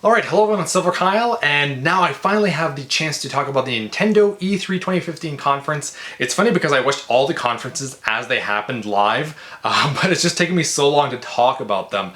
Alright, hello everyone, it's Silver Kyle, and now I finally have the chance to talk about the Nintendo E3 2015 conference. It's funny because I watched all the conferences as they happened live, but it's just taken me so long to talk about them,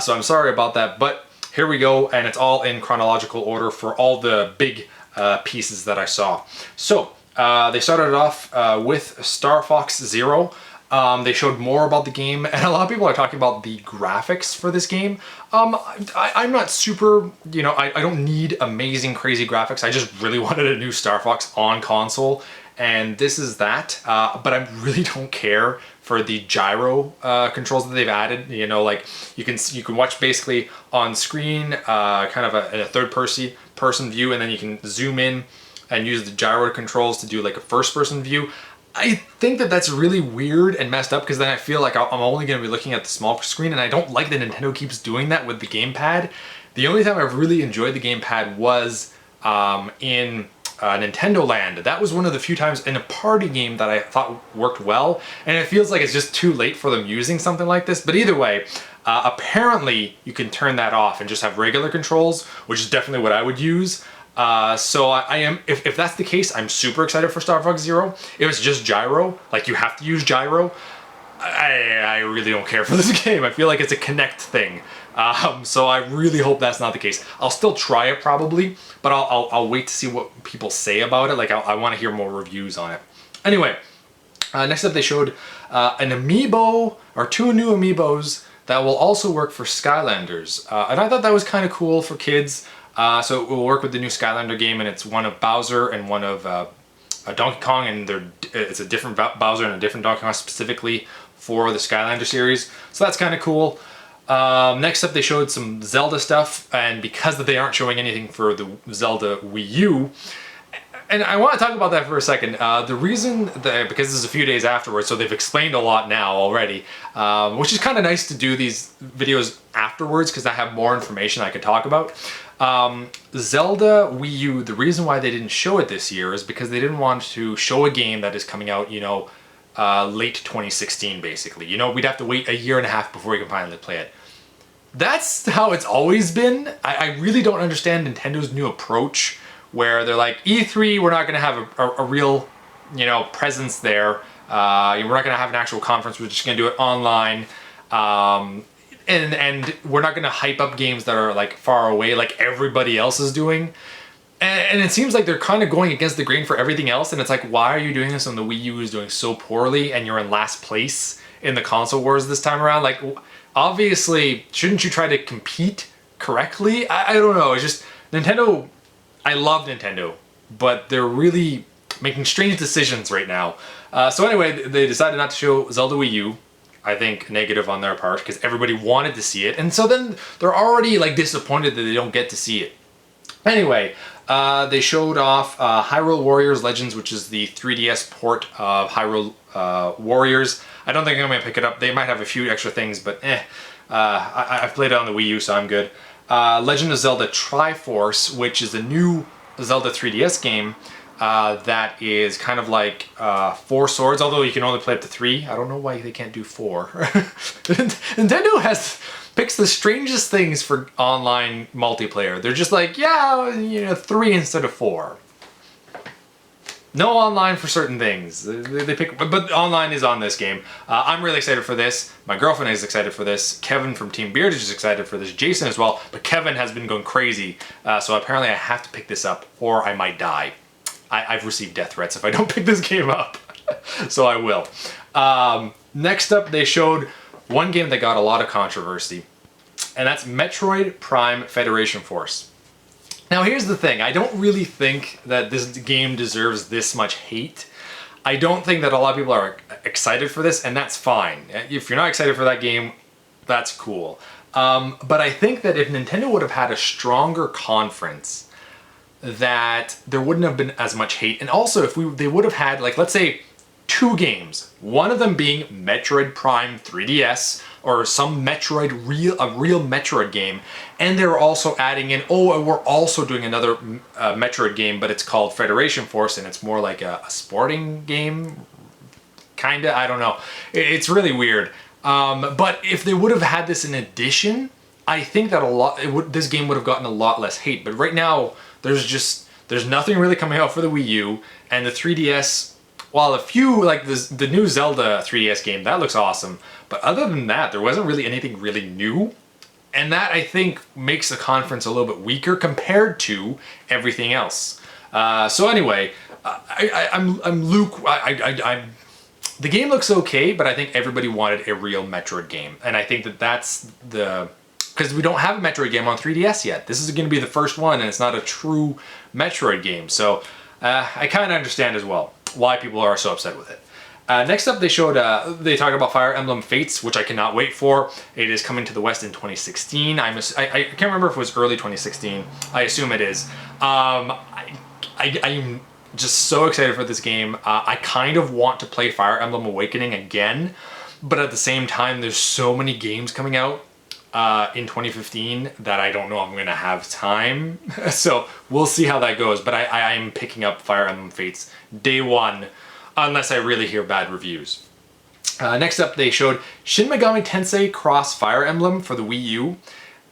so I'm sorry about that, but here we go, and it's all in chronological order for all the big pieces that I saw. So, they started off with Star Fox Zero. They showed more about the game, and a lot of people are talking about the graphics for this game. I'm not super, I don't need amazing, crazy graphics. I just really wanted a new Star Fox on console, and this is that. But I really don't care for the gyro controls that they've added. Like you can watch basically on screen, kind of a third person view, and then you can zoom in and use the gyro controls to do like a first person view. I think that that's really weird and messed up because then I feel like I'm only going to be looking at the small screen, and I don't like that Nintendo keeps doing that with the gamepad. The only time I've really enjoyed the gamepad was in Nintendo Land. That was one of the few times in a party game that I thought worked well, and it feels like it's just too late for them using something like this. But either way, apparently you can turn that off and just have regular controls, which is definitely what I would use. So I am, if that's the case, I'm super excited for Star Fox Zero. If it's just gyro, like you have to use gyro, I really don't care for this game. I feel like it's a Kinect thing. So I really hope that's not the case. I'll still try it probably, but I'll wait to see what people say about it. Like I want to hear more reviews on it. Anyway, next up they showed an amiibo, or two new amiibos that will also work for Skylanders. And I thought that was kind of cool for kids. So it will work with the new Skylander game, and it's one of Bowser and one of Donkey Kong, and it's a different Bowser and a different Donkey Kong specifically for the Skylander series. So that's kind of cool. Next up they showed some Zelda stuff, and because they aren't showing anything for the Zelda Wii U, and I want to talk about that for a second. The reason that, because this is a few days afterwards, so they've explained a lot now already, which is kind of nice to do these videos afterwards because I have more information I could talk about. Zelda Wii U, the reason why they didn't show it this year is because they didn't want to show a game that is coming out, late 2016 basically. We'd have to wait a year and a half before we can finally play it. That's how it's always been. I really don't understand Nintendo's new approach, where they're like, E3, we're not going to have a real, presence there. We're not going to have an actual conference. We're just going to do it online. And we're not going to hype up games that are like far away like everybody else is doing. And it seems like they're kind of going against the grain for everything else. And it's like, why are you doing this when the Wii U is doing so poorly and you're in last place in the console wars this time around? Like, obviously, shouldn't you try to compete correctly? I don't know. It's just Nintendo. I love Nintendo, but they're really making strange decisions right now. So anyway, they decided not to show Zelda Wii U. I think negative on their part because everybody wanted to see it, and so then they're already like disappointed that they don't get to see it. Anyway, they showed off Hyrule Warriors Legends, which is the 3DS port of Hyrule Warriors. I don't think I'm going to pick it up. They might have a few extra things, but I've played it on the Wii U, so I'm good. Legend of Zelda Triforce, which is a new Zelda 3DS game that is kind of like 4 swords, although you can only play up to 3. I don't know why they can't do 4. Nintendo picks the strangest things for online multiplayer. They're just like, yeah, 3 instead of 4. No online for certain things. They pick, but online is on this game. I'm really excited for this. My girlfriend is excited for this. Kevin from Team Beardage is excited for this. Jason as well, but Kevin has been going crazy. So apparently I have to pick this up or I might die. I've received death threats if I don't pick this game up. So I will. Next up, they showed one game that got a lot of controversy, and that's Metroid Prime Federation Force. Now here's the thing, I don't really think that this game deserves this much hate. I don't think that a lot of people are excited for this, and that's fine. If you're not excited for that game, that's cool. But I think that if Nintendo would have had a stronger conference, that there wouldn't have been as much hate. And also if they would have had, like, let's say 2 games, one of them being Metroid Prime 3DS or some Metroid, a real Metroid game, and they're also adding in, oh, we're also doing another Metroid game, but it's called Federation Force, and it's more like a sporting game, kinda, I don't know. It's really weird. But if they would have had this in addition, I think that this game would have gotten a lot less hate. But right now, there's nothing really coming out for the Wii U, and the 3DS. While a few, like the new Zelda 3DS game, that looks awesome. But other than that, there wasn't really anything really new. And that, I think, makes the conference a little bit weaker compared to everything else. So anyway, the game looks okay, but I think everybody wanted a real Metroid game. And I think that's because we don't have a Metroid game on 3DS yet. This is going to be the first one, and it's not a true Metroid game. So I kind of understand as well why people are so upset with it. Next up, they talked about Fire Emblem Fates, which I cannot wait for. It is coming to the West in 2016. I can't remember if it was early 2016. I assume it is. I'm just so excited for this game. I kind of want to play Fire Emblem Awakening again, but at the same time, there's so many games coming out in 2015 that I don't know if I'm going to have time. So we'll see how that goes. But I am picking up Fire Emblem Fates day one, unless I really hear bad reviews. Next up, they showed Shin Megami Tensei Cross Fire Emblem for the Wii U.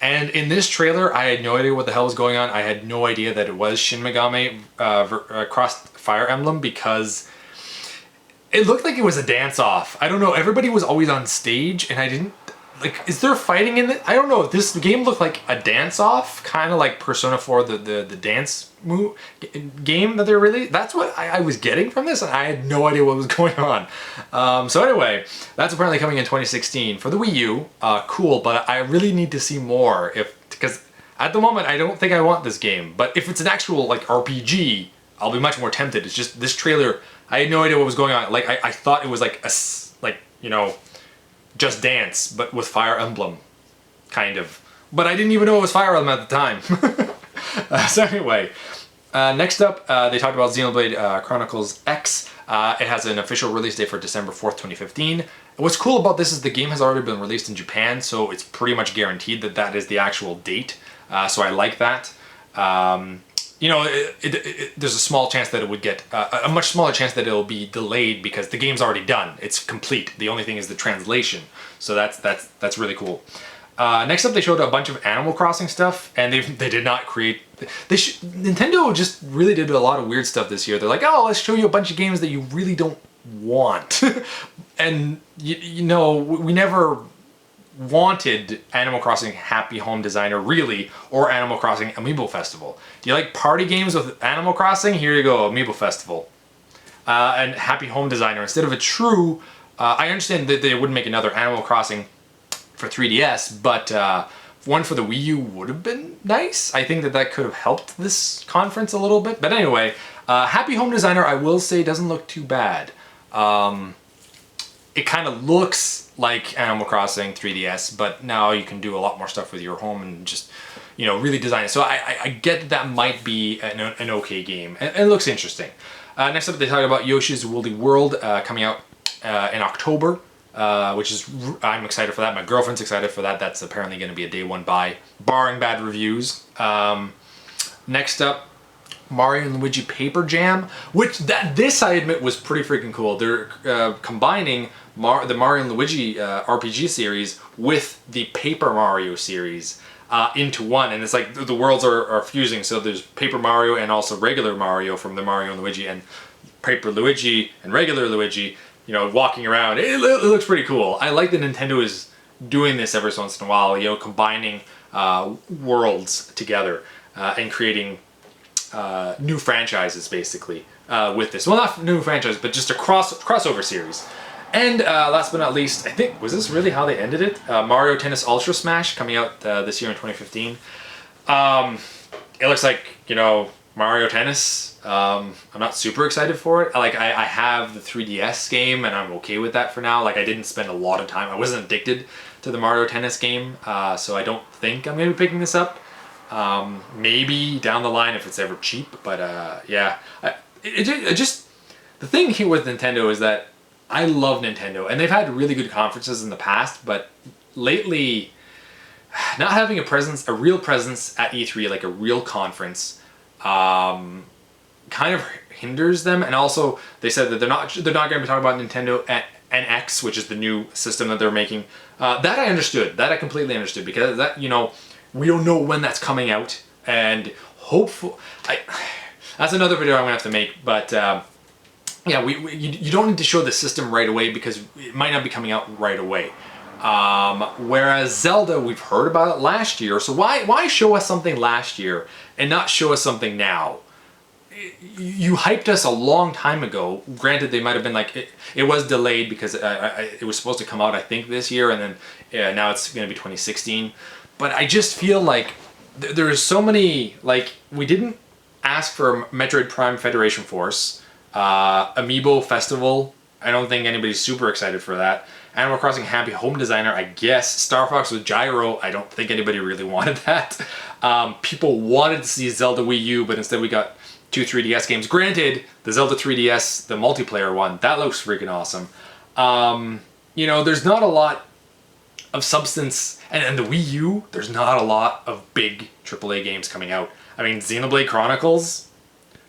And in this trailer, I had no idea what the hell was going on. I had no idea that it was Shin Megami Cross Fire Emblem because it looked like it was a dance-off. I don't know, everybody was always on stage and I didn't... Like, is there fighting in it? I don't know. This game looked like a dance-off, kind of like Persona 4, the dance game that they're really... That's what I was getting from this, and I had no idea what was going on. So anyway, that's apparently coming in 2016 for the Wii U. Cool, but I really need to see more because at the moment I don't think I want this game. But if it's an actual like RPG, I'll be much more tempted. It's just this trailer, I had no idea what was going on. Like I thought it was like Just Dance, but with Fire Emblem, kind of. But I didn't even know it was Fire Emblem at the time. So anyway, next up, they talked about Xenoblade Chronicles X. It has an official release date for December 4th, 2015. What's cool about this is the game has already been released in Japan, so it's pretty much guaranteed that that is the actual date. So I like that. You know, there's a small chance that it would get, a much smaller chance that it'll be delayed because the game's already done. It's complete. The only thing is the translation. So that's really cool. Next up, they showed a bunch of Animal Crossing stuff, and they did not create... Nintendo just really did a lot of weird stuff this year. They're like, oh, let's show you a bunch of games that you really don't want. And, you know, we never wanted Animal Crossing Happy Home Designer, really, or Animal Crossing Amiibo Festival. Do you like party games with Animal Crossing? Here you go, Amiibo Festival. And Happy Home Designer. Instead of a true... I understand that they wouldn't make another Animal Crossing for 3DS, but one for the Wii U would have been nice. I think that could have helped this conference a little bit. But anyway, Happy Home Designer, I will say, doesn't look too bad. It kind of looks like Animal Crossing 3DS, but now you can do a lot more stuff with your home and just, you know, really design it. So I get that might be an okay game, and it looks interesting. Next up, they talk about Yoshi's Woolly World coming out in October, which is, I'm excited for that. My girlfriend's excited for that. That's apparently going to be a day one buy, barring bad reviews. Next up, Mario and Luigi Paper Jam, which this I admit was pretty freaking cool. They're combining the Mario and Luigi RPG series with the Paper Mario series into one, and it's like the worlds are fusing. So there's Paper Mario and also regular Mario from the Mario and Luigi, and Paper Luigi and regular Luigi, you know, walking around. It looks pretty cool. I like that Nintendo is doing this every once in a while, you know, combining worlds together and creating new franchises, basically, with this. Well, not new franchise, but just a crossover series. And last but not least, I think, was this really how they ended it? Mario Tennis Ultra Smash coming out this year in 2015. It looks like, you know, Mario Tennis. I'm not super excited for it. Like, I have the 3DS game, and I'm okay with that for now. Like, I didn't spend a lot of time. I wasn't addicted to the Mario Tennis game, so I don't think I'm going to be picking this up. Maybe down the line if it's ever cheap, but yeah. It just... The thing here with Nintendo is that I love Nintendo, and they've had really good conferences in the past, but lately, not having a real presence at E3, like a real conference, kind of hinders them. And also, they said that they're not going to be talking about Nintendo at NX, which is the new system that they're making. That I understood. That I completely understood, because that, you know, we don't know when that's coming out, and hopefully, that's another video I'm gonna have to make. But yeah, you don't need to show the system right away because it might not be coming out right away. Whereas Zelda, we've heard about it last year, so why show us something last year and not show us something now? You hyped us a long time ago. Granted, they might have been like, it was delayed because it was supposed to come out, I think, this year, and then now it's going to be 2016. But I just feel like there's so many, like, we didn't ask for Metroid Prime Federation Force, Amiibo Festival. I don't think anybody's super excited for that. Animal Crossing Happy Home Designer, I guess. Star Fox with Gyro, I don't think anybody really wanted that. People wanted to see Zelda Wii U, but instead we got 2 3DS games. Granted, the Zelda 3DS, the multiplayer one, that looks freaking awesome. You know, there's not a lot of substance, and the Wii U, there's not a lot of big AAA games coming out. I mean, Xenoblade Chronicles,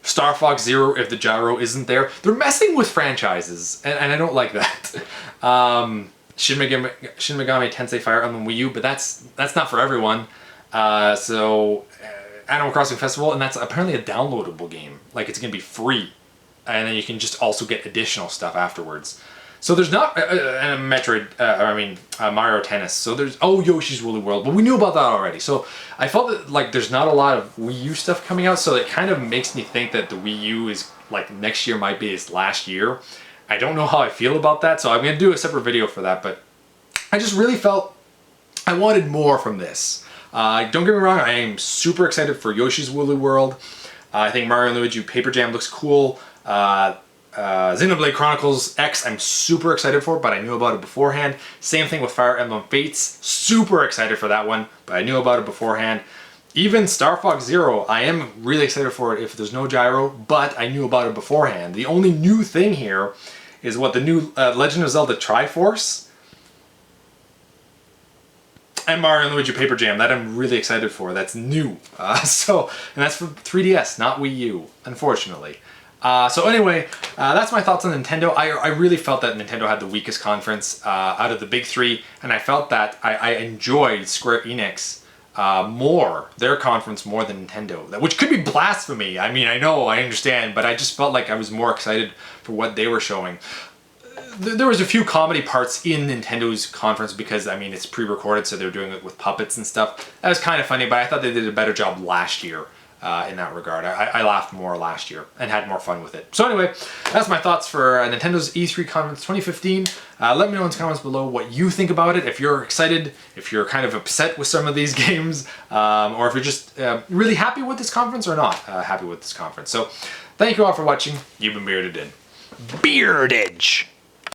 Star Fox Zero, if the gyro isn't there, they're messing with franchises, and I don't like that. Shin Megami Tensei Fire Emblem Wii U, but that's not for everyone. Animal Crossing Festival, and that's apparently a downloadable game. Like, it's gonna be free, and then you can just also get additional stuff afterwards. So there's not Mario Tennis. So there's Yoshi's Woolly World, but we knew about that already. So I felt that like there's not a lot of Wii U stuff coming out. So it kind of makes me think that the Wii U is like next year might be its last year. I don't know how I feel about that, so I'm gonna do a separate video for that. But I just really felt I wanted more from this. Don't get me wrong, I am super excited for Yoshi's Woolly World. I think Mario and Luigi Paper Jam looks cool. Xenoblade Chronicles X, I'm super excited for, but I knew about it beforehand. Same thing with Fire Emblem Fates, super excited for that one, but I knew about it beforehand. Even Star Fox Zero, I am really excited for it if there's no gyro, but I knew about it beforehand. The only new thing here is what the new Legend of Zelda Triforce and Mario and Luigi Paper Jam, that I'm really excited for. That's new. And that's for 3DS, not Wii U, unfortunately. So anyway, that's my thoughts on Nintendo. I really felt that Nintendo had the weakest conference out of the big three, and I felt that I enjoyed Square Enix their conference more than Nintendo, which could be blasphemy. I mean, I understand, but I just felt like I was more excited for what they were showing. There was a few comedy parts in Nintendo's conference because, I mean, it's pre-recorded, so they're doing it with puppets and stuff. That was kind of funny, but I thought they did a better job last year in that regard. I laughed more last year and had more fun with it. So anyway, that's my thoughts for Nintendo's E3 Conference 2015. Let me know in the comments below what you think about it, if you're excited, if you're kind of upset with some of these games, or if you're just really happy with this conference or not happy with this conference. So thank you all for watching. You've been Bearded In. Beardage!